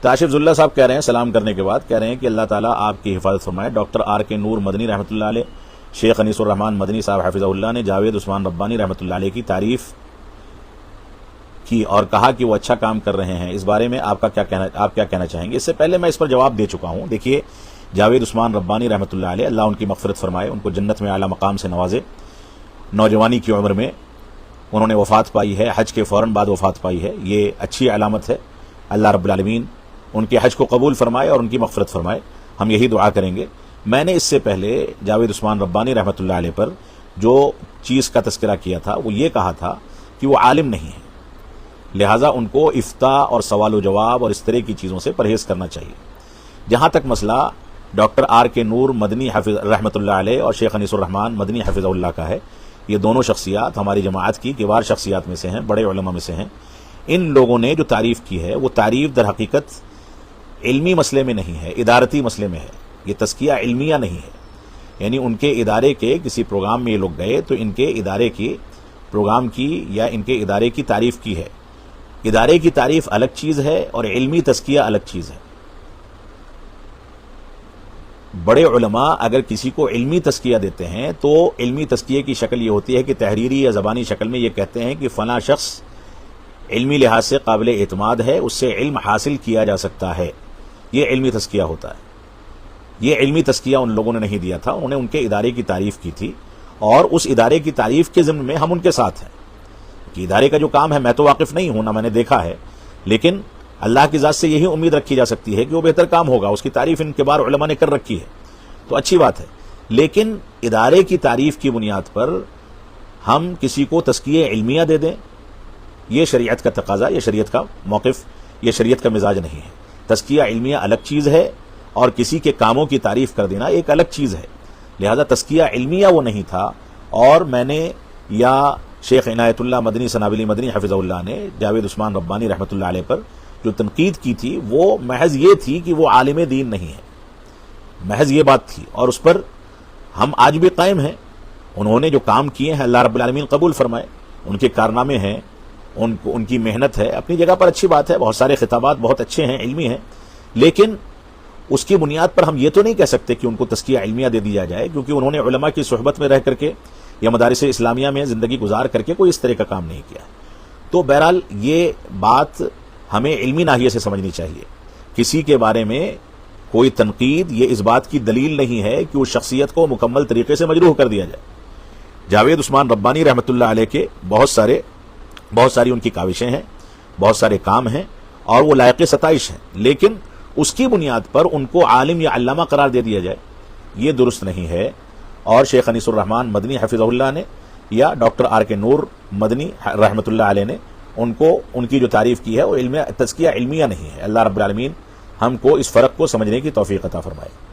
تاشف اللہ صاحب کہہ رہے ہیں سلام کرنے کے بعد، کہہ رہے ہیں کہ اللہ تعالیٰ آپ کی حفاظت فرمائے۔ ڈاکٹر آر کے نور مدنی رحمۃ اللہ علیہ، شیخ انیس الرحمان مدنی صاحب حفظہ اللہ نے جاوید عثمان ربانی رحمۃ اللہ علیہ کی تعریف کی اور کہا کہ وہ اچھا کام کر رہے ہیں۔ اس بارے میں آپ کیا کہنا چاہیں گے؟ اس سے پہلے میں اس پر جواب دے چکا ہوں۔ دیکھیے، جاوید عثمان ربانی رحمۃ اللہ علیہ، اللہ ان کی مغفرت فرمائے، ان کو جنت میں اعلیٰ مقام سے نوازے۔ نوجوانی کی عمر میں انہوں نے وفات پائی ہے، حج کے فوراً بعد وفات پائی ہے، یہ اچھی علامت ہے۔ اللہ رب العالمین ان کے حج کو قبول فرمائے اور ان کی مغفرت فرمائے، ہم یہی دعا کریں گے۔ میں نے اس سے پہلے جاوید عثمان ربانی رحمۃ اللہ علیہ پر جو چیز کا تذکرہ کیا تھا وہ یہ کہا تھا کہ وہ عالم نہیں ہے، لہٰذا ان کو افتاء اور سوال و جواب اور اس طرح کی چیزوں سے پرہیز کرنا چاہیے۔ جہاں تک مسئلہ ڈاکٹر آر کے نور مدنی رحمۃ اللہ علیہ اور شیخ انیس الرحمان مدنی حفظہ اللہ کا ہے، یہ دونوں شخصیات ہماری جماعت کی کبار شخصیات میں سے ہیں، بڑے علماء میں سے ہیں۔ ان لوگوں نے جو تعریف کی ہے وہ تعریف در حقیقت علمی مسئلے میں نہیں ہے، ادارتی مسئلے میں ہے، یہ تزکیہ علمیہ نہیں ہے۔ یعنی ان کے ادارے کے کسی پروگرام میں یہ لوگ گئے تو ان کے ادارے کی پروگرام کی یا ان کے ادارے کی تعریف کی ہے۔ ادارے کی تعریف الگ چیز ہے اور علمی تزکیہ الگ چیز ہے۔ بڑے علماء اگر کسی کو علمی تزکیہ دیتے ہیں تو علمی تزکیے کی شکل یہ ہوتی ہے کہ تحریری یا زبانی شکل میں یہ کہتے ہیں کہ فلاں شخص علمی لحاظ سے قابل اعتماد ہے، اس سے علم حاصل کیا جا سکتا ہے، یہ علمی تزکیہ ہوتا ہے۔ یہ علمی تزکیہ ان لوگوں نے نہیں دیا تھا، انہوں نے ان کے ادارے کی تعریف کی تھی، اور اس ادارے کی تعریف کے ضمن میں ہم ان کے ساتھ ہیں کہ ادارے کا جو کام ہے میں تو واقف نہیں ہوں، نہ میں نے دیکھا ہے، لیکن اللہ کی ذات سے یہی امید رکھی جا سکتی ہے کہ وہ بہتر کام ہوگا، اس کی تعریف ان کبار علماء نے کر رکھی ہے تو اچھی بات ہے۔ لیکن ادارے کی تعریف کی بنیاد پر ہم کسی کو تزکیہ علمیہ دے دیں، یہ شریعت کا تقاضا، یہ شریعت کا موقف، یہ شریعت کا مزاج نہیں ہے۔ تزکیہ علمیہ الگ چیز ہے اور کسی کے کاموں کی تعریف کر دینا ایک الگ چیز ہے، لہذا تزکیہ علمیہ وہ نہیں تھا۔ اور میں نے یا شیخ عنایت اللہ مدنی سنابلی مدنی حفظہ اللہ نے جاوید عثمان ربانی رحمۃ اللہ علیہ پر جو تنقید کی تھی وہ محض یہ تھی کہ وہ عالم دین نہیں ہے، محض یہ بات تھی، اور اس پر ہم آج بھی قائم ہیں۔ انہوں نے جو کام کیے ہیں اللہ رب العالمین قبول فرمائے، ان کے کارنامے ہیں، ان کی محنت ہے، اپنی جگہ پر اچھی بات ہے، بہت سارے خطابات بہت اچھے ہیں، علمی ہیں، لیکن اس کی بنیاد پر ہم یہ تو نہیں کہہ سکتے کہ ان کو تزکیہ علمیہ دے دیا جائے، کیونکہ انہوں نے علماء کی صحبت میں رہ کر کے یا مدارس اسلامیہ میں زندگی گزار کر کے کوئی اس طرح کا کام نہیں کیا۔ تو بہرحال یہ بات ہمیں علمی ناحیے سے سمجھنی چاہیے۔ کسی کے بارے میں کوئی تنقید یہ اس بات کی دلیل نہیں ہے کہ اس شخصیت کو مکمل طریقے سے مجروح کر دیا جائے۔ جاوید عثمان ربانی رحمۃ اللہ علیہ کے بہت ساری ان کی کاوشیں ہیں، بہت سارے کام ہیں اور وہ لائق ستائش ہیں، لیکن اس کی بنیاد پر ان کو عالم یا علامہ قرار دے دیا جائے، یہ درست نہیں ہے۔ اور شیخ انیس الرحمان مدنی حفظہ اللہ نے یا ڈاکٹر آر کے نور مدنی رحمۃ اللہ علیہ نے ان کی جو تعریف کی ہے وہ تزکیہ علمیہ نہیں ہے۔ اللہ رب العالمین ہم کو اس فرق کو سمجھنے کی توفیق عطا فرمائے۔